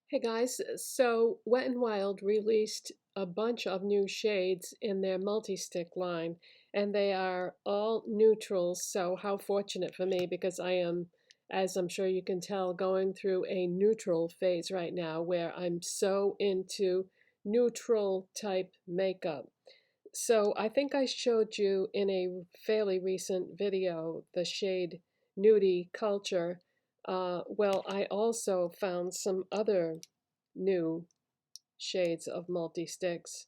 Hey guys, so Wet n Wild released a bunch of new shades in their multi-stick line, and they are all neutrals, so how fortunate for me because I am, as I'm sure you can tell, going through a neutral phase right now where I'm so into neutral type makeup. So I think I showed you in a fairly recent video the shade Nudie Culture. Well, I also found some other new shades of multi-sticks.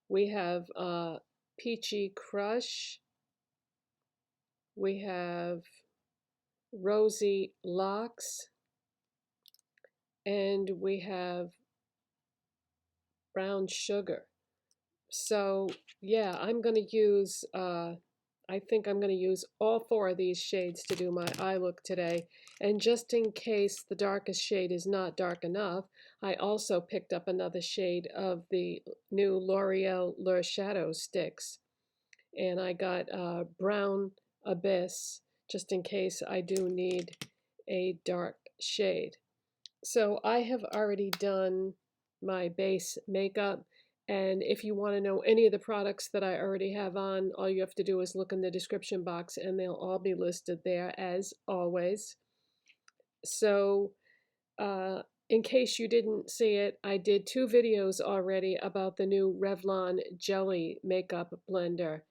We have Peachy Crush, we have Ros-i-locks, and we have Brown Sugar. So yeah, I think I'm going to use all four of these shades to do my eye look today. And just in case the darkest shade is not dark enough, I also picked up another shade of the new L'Oreal Le Shadow sticks. And I got Brown Abyss, just in case I do need a dark shade. So I have already done my base makeup, and if you want to know any of the products that I already have on, all you have to do is look in the description box and they'll all be listed there as always. So in case you didn't see it, I did two videos already about the new Revlon Jelly Makeup Blender.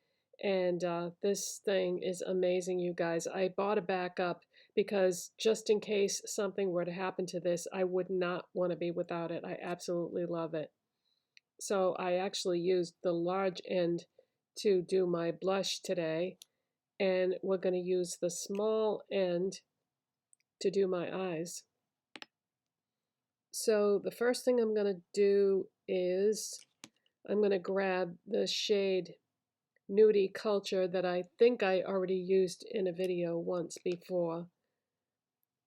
And this thing is amazing, you guys. I bought a backup because just in case something were to happen to this, I would not want to be without it. I absolutely love it. So I actually used the large end to do my blush today. And we're going to use the small end to do my eyes. So the first thing I'm going to do is I'm going to grab the shade Nudie Culture that I think I already used in a video once before.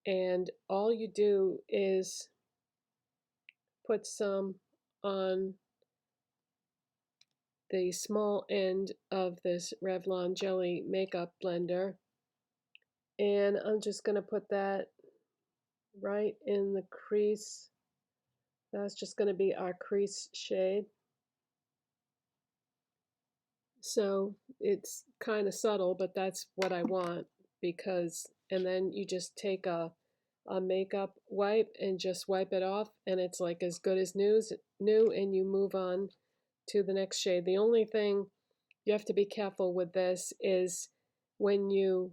And all you do is put some on the small end of this Revlon Jelly Makeup Blender. And I'm just going to put that right in the crease. That's just going to be our crease shade. So it's kind of subtle, but that's what I want because, and then you just take a makeup wipe and just wipe it off and it's like as good as new and you move on to the next shade. The only thing you have to be careful with this is when you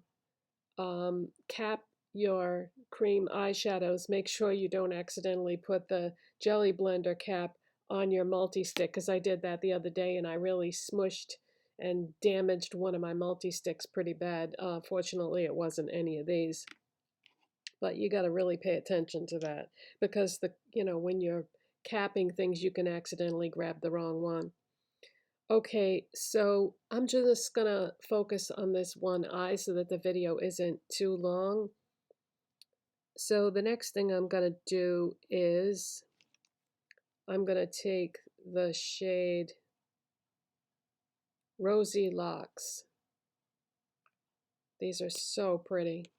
cap your cream eyeshadows, make sure you don't accidentally put the jelly blender cap on your multi-stick because I did that the other day and I really smushed and damaged one of my multi-sticks pretty bad. Fortunately, it wasn't any of these. But you got to really pay attention to that because when you're capping things, you can accidentally grab the wrong one. Okay, so I'm just gonna focus on this one eye so that the video isn't too long. So the next thing I'm gonna do is I'm gonna take the shade Ros-i-locks. These are so pretty.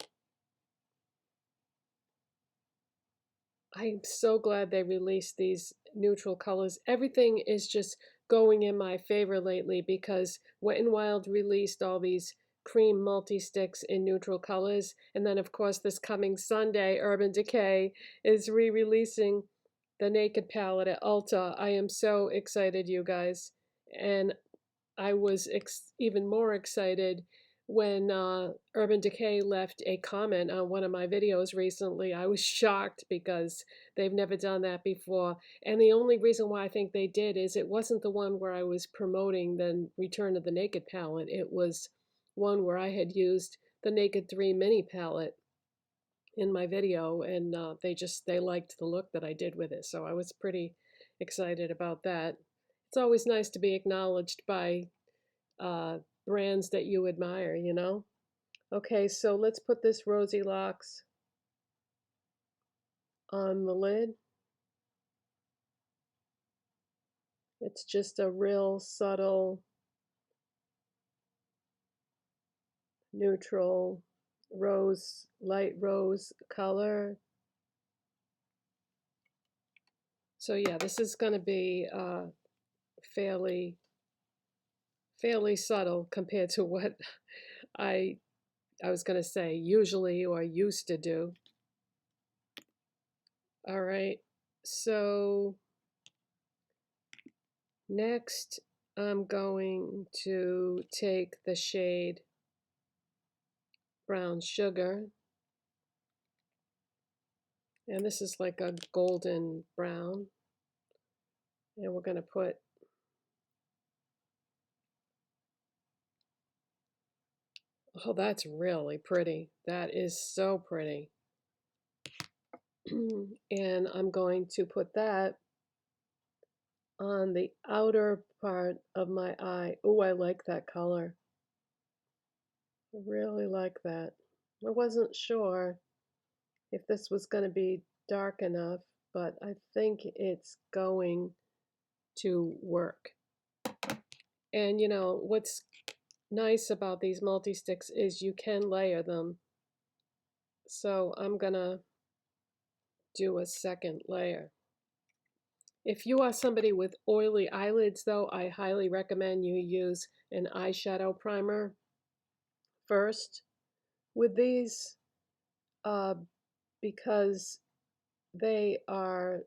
I'm so glad they released these neutral colors. Everything is just going in my favor lately because Wet n Wild released all these cream multi-sticks in neutral colors. And then, of course, this coming Sunday, Urban Decay is re-releasing the Naked palette at Ulta. I am so excited, you guys. And I was even more excited when Urban Decay left a comment on one of my videos recently. I was shocked because they've never done that before. And the only reason why I think they did is it wasn't the one where I was promoting the Return of the Naked palette. It was one where I had used the Naked 3 mini palette in my video, and they liked the look that I did with it. So I was pretty excited about that. It's always nice to be acknowledged by uh, brands that you admire, you know? Okay, so let's put this Ros-i-locks on the lid. It's just a real subtle, neutral rose, light rose color. So yeah, this is going to be fairly subtle compared to what I was going to say usually or used to do. All right, so next I'm going to take the shade Brown Sugar, and this is like a golden brown, and we're going to put, oh, that's really pretty. That is so pretty. And I'm going to put that on the outer part of my eye. Oh, I like that color. I really like that. I wasn't sure if this was going to be dark enough, but I think it's going to work. And you know, what's nice about these multi-sticks is you can layer them. So I'm going to do a second layer. If you are somebody with oily eyelids, though, I highly recommend you use an eyeshadow primer first with these because they are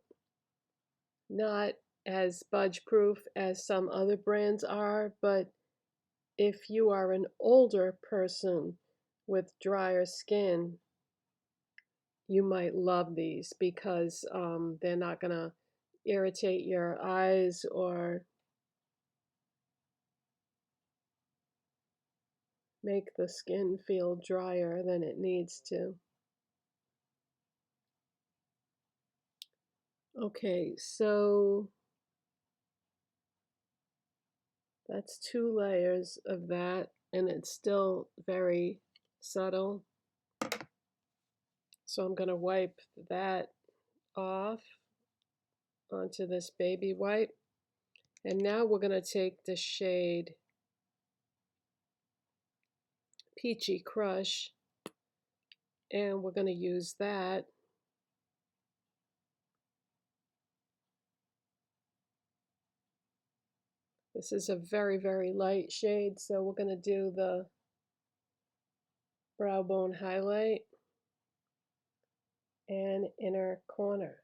not as budge proof as some other brands are. But if you are an older person with drier skin, you might love these because they're not going to irritate your eyes or make the skin feel drier than it needs to. Okay, so that's 2 layers of that, and it's still very subtle. So I'm going to wipe that off onto this baby wipe. And now we're going to take the shade Peachy Crush, and we're going to use that. This is a very, very light shade, so we're going to do the brow bone highlight and inner corner.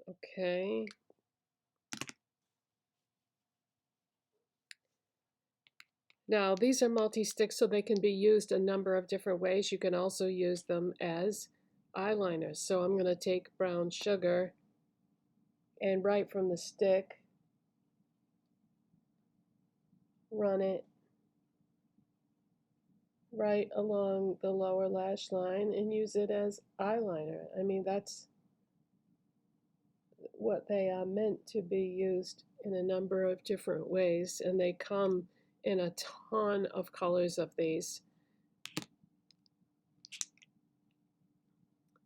Okay. Now, these are multi-sticks, so they can be used a number of different ways. You can also use them as eyeliners. So I'm going to take Brown Sugar and right from the stick, run it right along the lower lash line and use it as eyeliner. I mean, that's what they are meant to be used in a number of different ways, and they come in a ton of colors of these.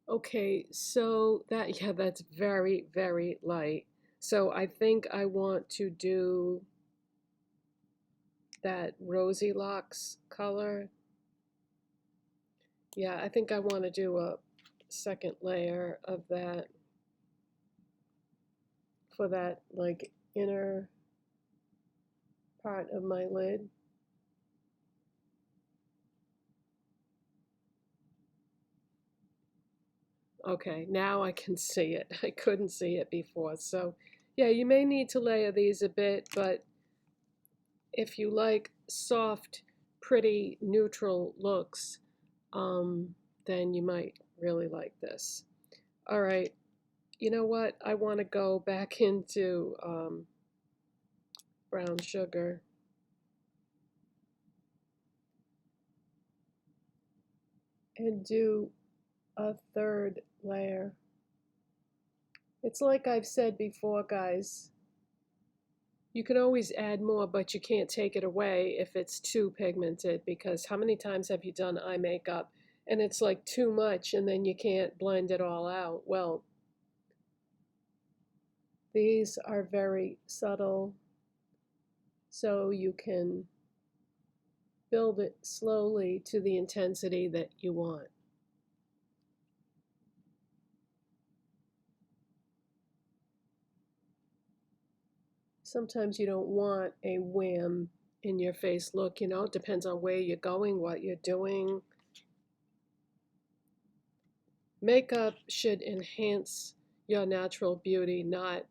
Okay, so that, yeah, that's very, very light. So I think I want to do that Ros-i-locks color. Yeah, I think I want to do a second layer of that for that like inner part of my lid. Okay, now I can see it. I couldn't see it before. So yeah, you may need to layer these a bit, but if you like soft, pretty, neutral looks, then you might really like this. All right, you know what? I want to go back into Brown Sugar. And do a third layer. It's like I've said before, guys. You can always add more, but you can't take it away if it's too pigmented, because how many times have you done eye makeup and it's like too much and then you can't blend it all out? Well, these are very subtle, so you can build it slowly to the intensity that you want. Sometimes you don't want a wham in your face look, you know, it depends on where you're going, what you're doing. Makeup should enhance your natural beauty, not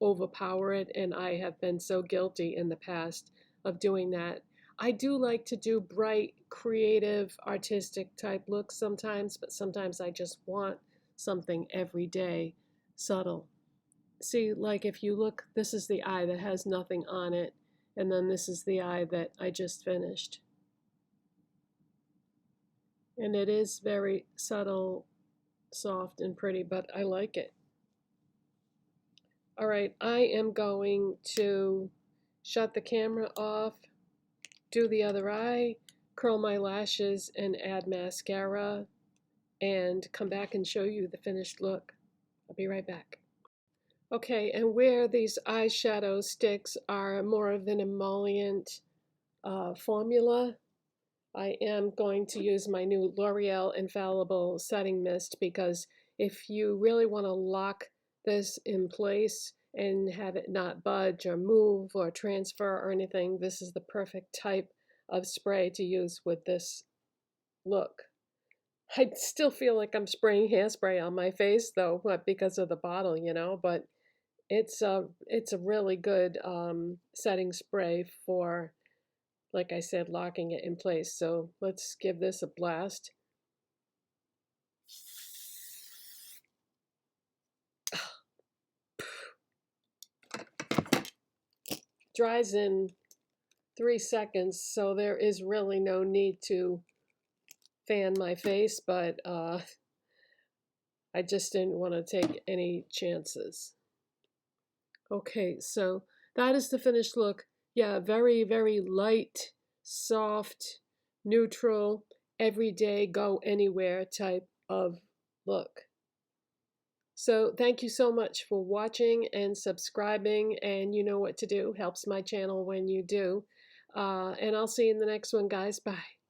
overpower it, and I have been so guilty in the past of doing that. I do like to do bright, creative, artistic type looks sometimes, but sometimes I just want something everyday, subtle. See, like if you look, this is the eye that has nothing on it, and then this is the eye that I just finished. And it is very subtle, soft, and pretty, but I like it. All right, I am going to shut the camera off, do the other eye, curl my lashes, and add mascara, and come back and show you the finished look. I'll be right back. Okay, and where these eyeshadow sticks are more of an emollient formula, I am going to use my new L'Oreal Infallible Setting Mist, because if you really want to lock this in place and have it not budge or move or transfer or anything, this is the perfect type of spray to use with this look. I still feel like I'm spraying hairspray on my face though, because of the bottle, you know, but it's a really good setting spray for, like I said, locking it in place. So let's give this a blast. Dries in 3 seconds, so there is really no need to fan my face, but I just didn't want to take any chances. Okay, so that is the finished look. Yeah, very, very light, soft, neutral, everyday, go anywhere type of look. So thank you so much for watching and subscribing, and you know what to do. Helps my channel when you do. And I'll see you in the next one, guys. Bye.